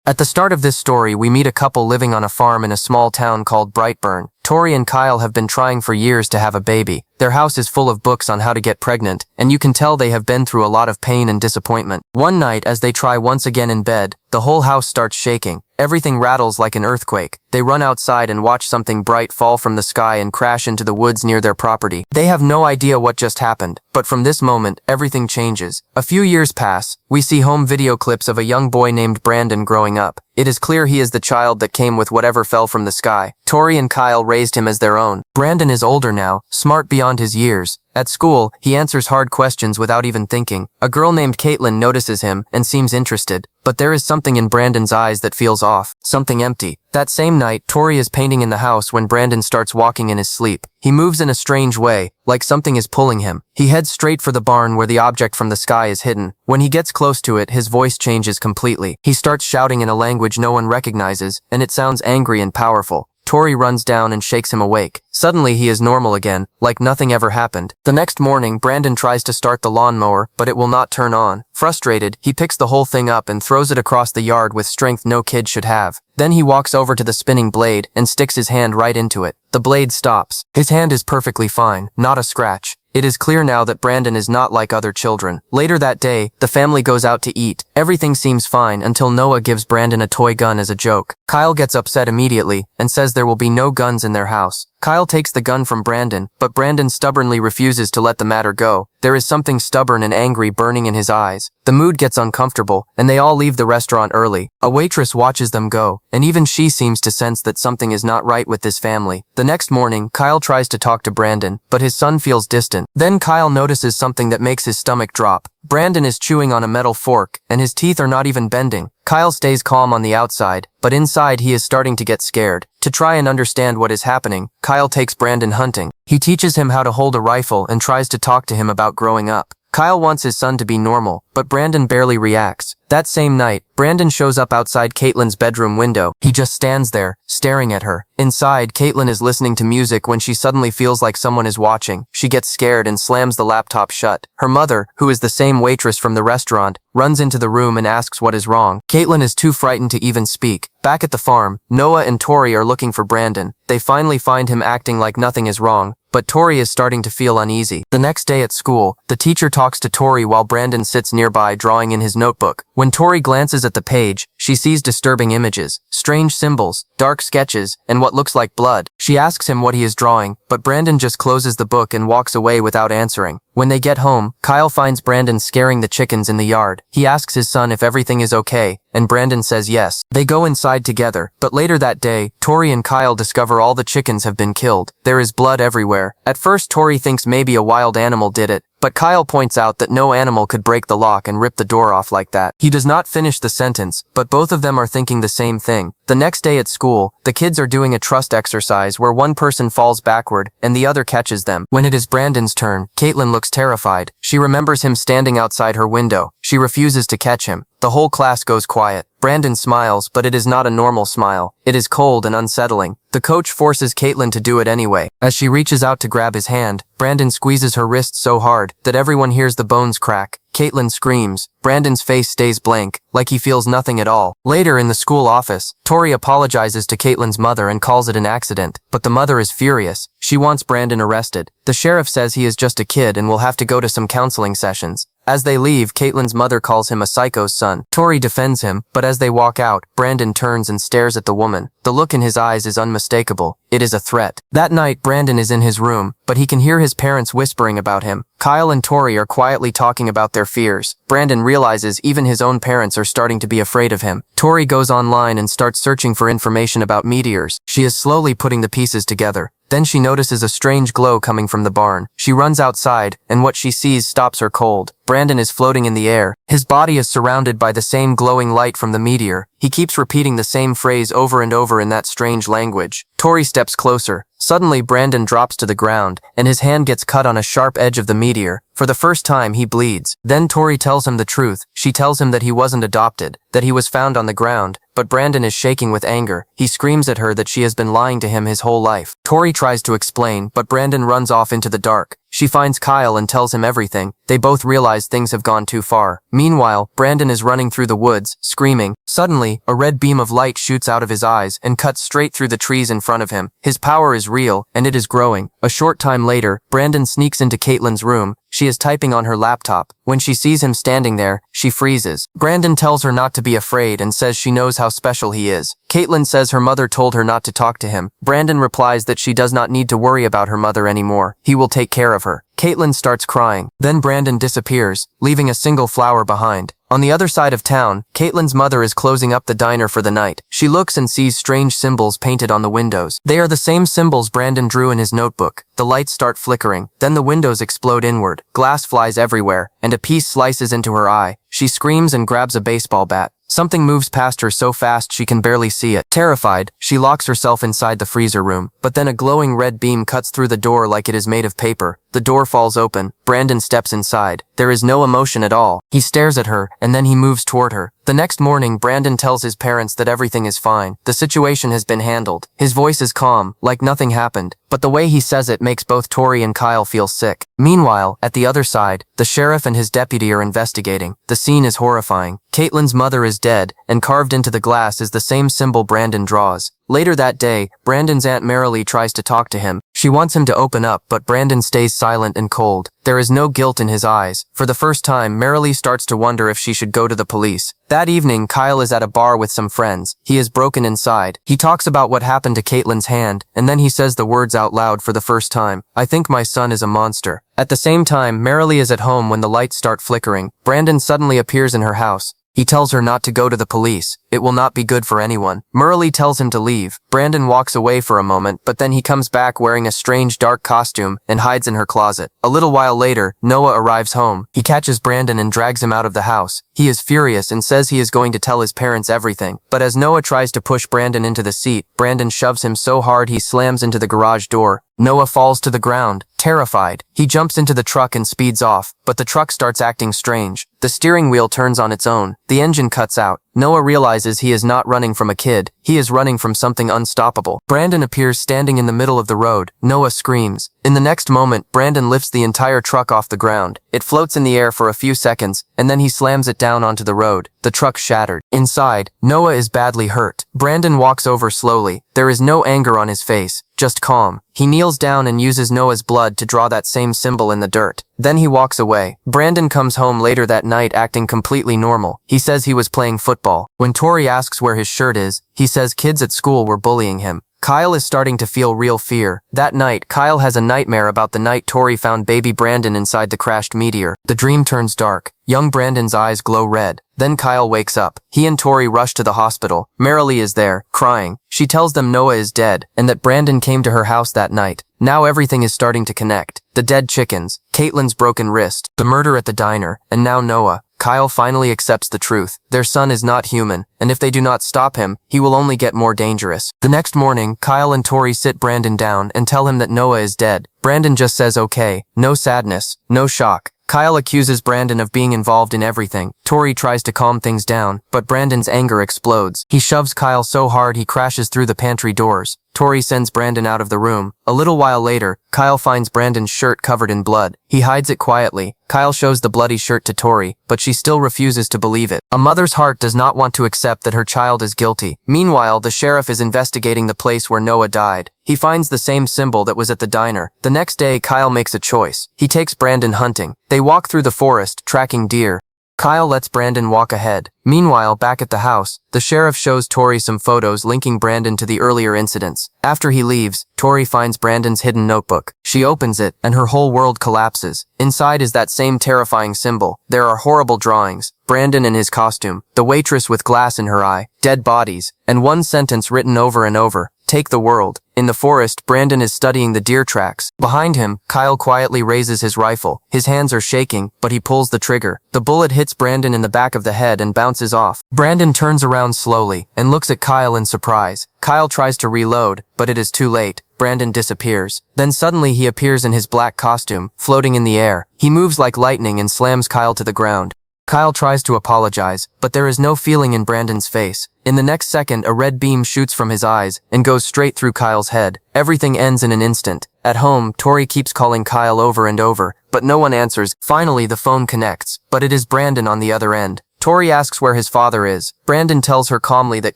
At the start of this story, we meet a couple living on a farm in a small town called Brightburn. Tori and Kyle have been trying for years to have a baby. Their house is full of books on how to get pregnant, and you can tell they have been through a lot of pain and disappointment. One night, as they try once again in bed, the whole house starts shaking. Everything rattles like an earthquake. They run outside and watch something bright fall from the sky and crash into the woods near their property. They have no idea what just happened, but from this moment, everything changes. A few years pass. We see home video clips of a young boy named Brandon growing up. It is clear he is the child that came with whatever fell from the sky. Tori and Kyle raised him as their own. Brandon is older now, smart beyond his years. At school, he answers hard questions without even thinking. A girl named Caitlin notices him and seems interested, but there is something in Brandon's eyes that feels off, something empty. That same night, Tori is painting in the house when Brandon starts walking in his sleep. He moves in a strange way, like something is pulling him. He heads straight for the barn where the object from the sky is hidden. When he gets close to it, his voice changes completely. He starts shouting in a language no one recognizes, and it sounds angry and powerful. Tori runs down and shakes him awake. Suddenly he is normal again, like nothing ever happened. The next morning, Brandon tries to start the lawnmower, but it will not turn on. Frustrated, he picks the whole thing up and throws it across the yard with strength no kid should have. Then he walks over to the spinning blade and sticks his hand right into it. The blade stops. His hand is perfectly fine, not a scratch. It is clear now that Brandon is not like other children. Later that day, the family goes out to eat. Everything seems fine until Noah gives Brandon a toy gun as a joke. Kyle gets upset immediately and says there will be no guns in their house. Kyle takes the gun from Brandon, but Brandon stubbornly refuses to let the matter go. There is something stubborn and angry burning in his eyes. The mood gets uncomfortable, and they all leave the restaurant early. A waitress watches them go, and even she seems to sense that something is not right with this family. The next morning, Kyle tries to talk to Brandon, but his son feels distant. Then Kyle notices something that makes his stomach drop. Brandon is chewing on a metal fork, and his teeth are not even bending. Kyle stays calm on the outside, but inside he is starting to get scared. To try and understand what is happening, Kyle takes Brandon hunting. He teaches him how to hold a rifle and tries to talk to him about growing up. Kyle wants his son to be normal, but Brandon barely reacts. That same night, Brandon shows up outside Caitlin's bedroom window. He just stands there, staring at her. Inside, Caitlin is listening to music when she suddenly feels like someone is watching. She gets scared and slams the laptop shut. Her mother, who is the same waitress from the restaurant, runs into the room and asks what is wrong. Caitlin is too frightened to even speak. Back at the farm, Noah and Tori are looking for Brandon. They finally find him acting like nothing is wrong, but Tori is starting to feel uneasy. The next day at school, the teacher talks to Tori while Brandon sits nearby drawing in his notebook. When Tori glances at the page, she sees disturbing images, strange symbols, dark sketches, and what looks like blood. She asks him what he is drawing, but Brandon just closes the book and walks away without answering. When they get home, Kyle finds Brandon scaring the chickens in the yard. He asks his son if everything is okay, and Brandon says yes. They go inside together, but later that day, Tori and Kyle discover all the chickens have been killed. There is blood everywhere. At first, Tori thinks maybe a wild animal did it, but Kyle points out that no animal could break the lock and rip the door off like that. He does not finish the sentence, but both of them are thinking the same thing. The next day at school, the kids are doing a trust exercise where one person falls backward and the other catches them. When it is Brandon's turn, Caitlin looks terrified. She remembers him standing outside her window. She refuses to catch him. The whole class goes quiet. Brandon smiles, but it is not a normal smile. It is cold and unsettling. The coach forces Caitlin to do it anyway. As she reaches out to grab his hand, Brandon squeezes her wrist so hard that everyone hears the bones crack. Caitlin screams. Brandon's face stays blank, like he feels nothing at all. Later in the school office, Tori apologizes to Caitlin's mother and calls it an accident, but the mother is furious. She wants Brandon arrested. The sheriff says he is just a kid and will have to go to some counseling sessions. As they leave, Caitlin's mother calls him a psycho's son. Tori defends him, but as they walk out, Brandon turns and stares at the woman. The look in his eyes is unmistakable. It is a threat. That night, Brandon is in his room, but he can hear his parents whispering about him. Kyle and Tori are quietly talking about their fears. Brandon realizes even his own parents are starting to be afraid of him. Tori goes online and starts searching for information about meteors. She is slowly putting the pieces together. Then she notices a strange glow coming from the barn. She runs outside, and what she sees stops her cold. Brandon is floating in the air. His body is surrounded by the same glowing light from the meteor. He keeps repeating the same phrase over and over in that strange language. Tori steps closer. Suddenly, Brandon drops to the ground, and his hand gets cut on a sharp edge of the meteor. For the first time, he bleeds. Then Tori tells him the truth. She tells him that he wasn't adopted, that he was found on the ground, but Brandon is shaking with anger. He screams at her that she has been lying to him his whole life. Tori tries to explain, but Brandon runs off into the dark. She finds Kyle and tells him everything. They both realize things have gone too far. Meanwhile, Brandon is running through the woods, screaming. Suddenly, a red beam of light shoots out of his eyes and cuts straight through the trees in front of him. His power is real, and it is growing. A short time later, Brandon sneaks into Caitlin's room. She is typing on her laptop. When she sees him standing there, she freezes. Brandon tells her not to be afraid and says she knows how special he is. Caitlin says her mother told her not to talk to him. Brandon replies that she does not need to worry about her mother anymore. He will take care of her. Caitlin starts crying. Then Brandon disappears, leaving a single flower behind. On the other side of town, Caitlin's mother is closing up the diner for the night. She looks and sees strange symbols painted on the windows. They are the same symbols Brandon drew in his notebook. The lights start flickering. Then the windows explode inward. Glass flies everywhere, and a piece slices into her eye. She screams and grabs a baseball bat. Something moves past her so fast she can barely see it. Terrified, she locks herself inside the freezer room. But then a glowing red beam cuts through the door like it is made of paper. The door falls open. Brandon steps inside. There is no emotion at all. He stares at her, and then he moves toward her. The next morning, Brandon tells his parents that everything is fine. The situation has been handled. His voice is calm, like nothing happened. But the way he says it makes both Tori and Kyle feel sick. Meanwhile, at the other side, the sheriff and his deputy are investigating. The scene is horrifying. Caitlin's mother is dead, and carved into the glass is the same symbol Brandon draws. Later that day, Brandon's Aunt Marilee tries to talk to him. She wants him to open up, but Brandon stays silent and cold. There is no guilt in his eyes. For the first time, Marilee starts to wonder if she should go to the police. That evening, Kyle is at a bar with some friends. He is broken inside. He talks about what happened to Caitlin's hand, and then he says the words out loud for the first time. I think my son is a monster. At the same time, Marilee is at home when the lights start flickering. Brandon suddenly appears in her house. He tells her not to go to the police. It will not be good for anyone. Marilee tells him to leave. Brandon walks away for a moment, but then he comes back wearing a strange dark costume and hides in her closet. A little while later, Noah arrives home. He catches Brandon and drags him out of the house. He is furious and says he is going to tell his parents everything. But as Noah tries to push Brandon into the seat, Brandon shoves him so hard he slams into the garage door. Noah falls to the ground. Terrified, he jumps into the truck and speeds off, but the truck starts acting strange. The steering wheel turns on its own. The engine cuts out. Noah realizes he is not running from a kid. He is running from something unstoppable. Brandon appears standing in the middle of the road. Noah screams. In the next moment, Brandon lifts the entire truck off the ground. It floats in the air for a few seconds, and then he slams it down onto the road. The truck shattered. Inside, Noah is badly hurt. Brandon walks over slowly. There is no anger on his face, just calm. He kneels down and uses Noah's blood to draw that same symbol in the dirt. Then he walks away. Brandon comes home later that night acting completely normal. He says he was playing football. When Tori asks where his shirt is, he says kids at school were bullying him. Kyle is starting to feel real fear. That night, Kyle has a nightmare about the night Tori found baby Brandon inside the crashed meteor. The dream turns dark. Young Brandon's eyes glow red. Then Kyle wakes up. He and Tori rush to the hospital. Marilee is there, crying. She tells them Noah is dead, and that Brandon came to her house that night. Now everything is starting to connect. The dead chickens, Caitlin's broken wrist, the murder at the diner, and now Noah. Kyle finally accepts the truth. Their son is not human, and if they do not stop him, he will only get more dangerous. The next morning, Kyle and Tori sit Brandon down and tell him that Noah is dead. Brandon just says okay. No sadness, no shock. Kyle accuses Brandon of being involved in everything. Tori tries to calm things down, but Brandon's anger explodes. He shoves Kyle so hard he crashes through the pantry doors. Tori sends Brandon out of the room. A little while later, Kyle finds Brandon's shirt covered in blood. He hides it quietly. Kyle shows the bloody shirt to Tori, but she still refuses to believe it. A mother's heart does not want to accept that her child is guilty. Meanwhile, the sheriff is investigating the place where Noah died. He finds the same symbol that was at the diner. The next day, Kyle makes a choice. He takes Brandon hunting. They walk through the forest, tracking deer. Kyle lets Brandon walk ahead. Meanwhile, back at the house, the sheriff shows Tori some photos linking Brandon to the earlier incidents. After he leaves, Tori finds Brandon's hidden notebook. She opens it, and her whole world collapses. Inside is that same terrifying symbol. There are horrible drawings. Brandon in his costume, the waitress with glass in her eye, dead bodies, and one sentence written over and over. Take the world. In the forest, Brandon is studying the deer tracks. Behind him, Kyle quietly raises his rifle. His hands are shaking, but he pulls the trigger. The bullet hits Brandon in the back of the head and bounces off. Brandon turns around slowly and looks at Kyle in surprise. Kyle tries to reload, but it is too late. Brandon disappears. Then suddenly he appears in his black costume, floating in the air. He moves like lightning and slams Kyle to the ground. Kyle tries to apologize, but there is no feeling in Brandon's face. In the next second, a red beam shoots from his eyes and goes straight through Kyle's head. Everything ends in an instant. At home, Tori keeps calling Kyle over and over, but no one answers. Finally, the phone connects, but it is Brandon on the other end. Tori asks where his father is. Brandon tells her calmly that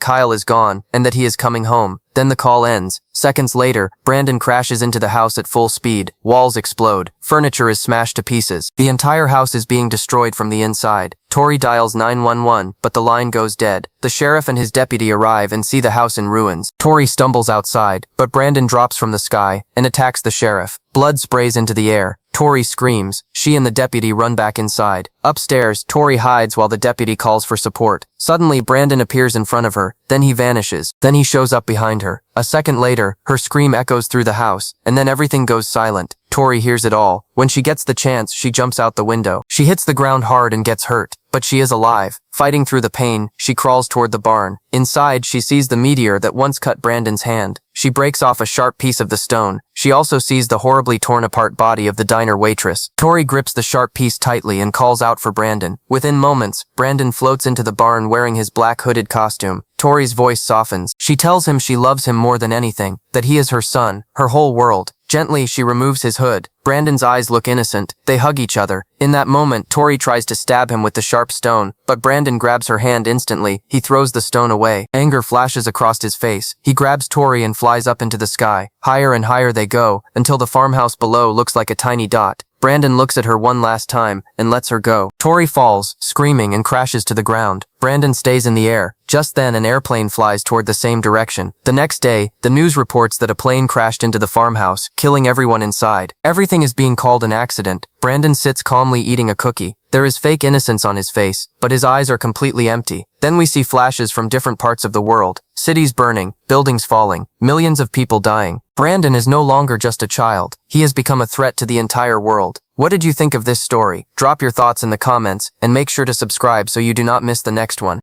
Kyle is gone and that he is coming home. Then the call ends. Seconds later, Brandon crashes into the house at full speed. Walls explode. Furniture is smashed to pieces. The entire house is being destroyed from the inside. Tori dials 911, but the line goes dead. The sheriff and his deputy arrive and see the house in ruins. Tori stumbles outside, but Brandon drops from the sky and attacks the sheriff. Blood sprays into the air. Tori screams. She and the deputy run back inside. Upstairs, Tori hides while the deputy calls for support. Suddenly, Brandon appears in front of her. Then he vanishes. Then he shows up behind her. A second later, her scream echoes through the house, and then everything goes silent. Tori hears it all. When she gets the chance, she jumps out the window. She hits the ground hard and gets hurt, but she is alive. Fighting through the pain, she crawls toward the barn. Inside, she sees the meteor that once cut Brandon's hand. She breaks off a sharp piece of the stone. She also sees the horribly torn apart body of the diner waitress. Tori grips the sharp piece tightly and calls out for Brandon. Within moments, Brandon floats into the barn wearing his black hooded costume. Tori's voice softens. She tells him she loves him more than anything, that he is her son, her whole world. Gently, she removes his hood. Brandon's eyes look innocent. They hug each other. In that moment, Tori tries to stab him with the sharp stone, but Brandon grabs her hand instantly. He throws the stone away. Anger flashes across his face. He grabs Tori and flies up into the sky. Higher and higher they go, until the farmhouse below looks like a tiny dot. Brandon looks at her one last time and lets her go. Tori falls, screaming, and crashes to the ground. Brandon stays in the air. Just then, an airplane flies toward the same direction. The next day, the news reports that a plane crashed into the farmhouse, killing everyone inside. Everything is being called an accident. Brandon sits calmly eating a cookie. There is fake innocence on his face, but his eyes are completely empty. Then we see flashes from different parts of the world. Cities burning, buildings falling, millions of people dying. Brandon is no longer just a child. He has become a threat to the entire world. What did you think of this story? Drop your thoughts in the comments, and make sure to subscribe so you do not miss the next one.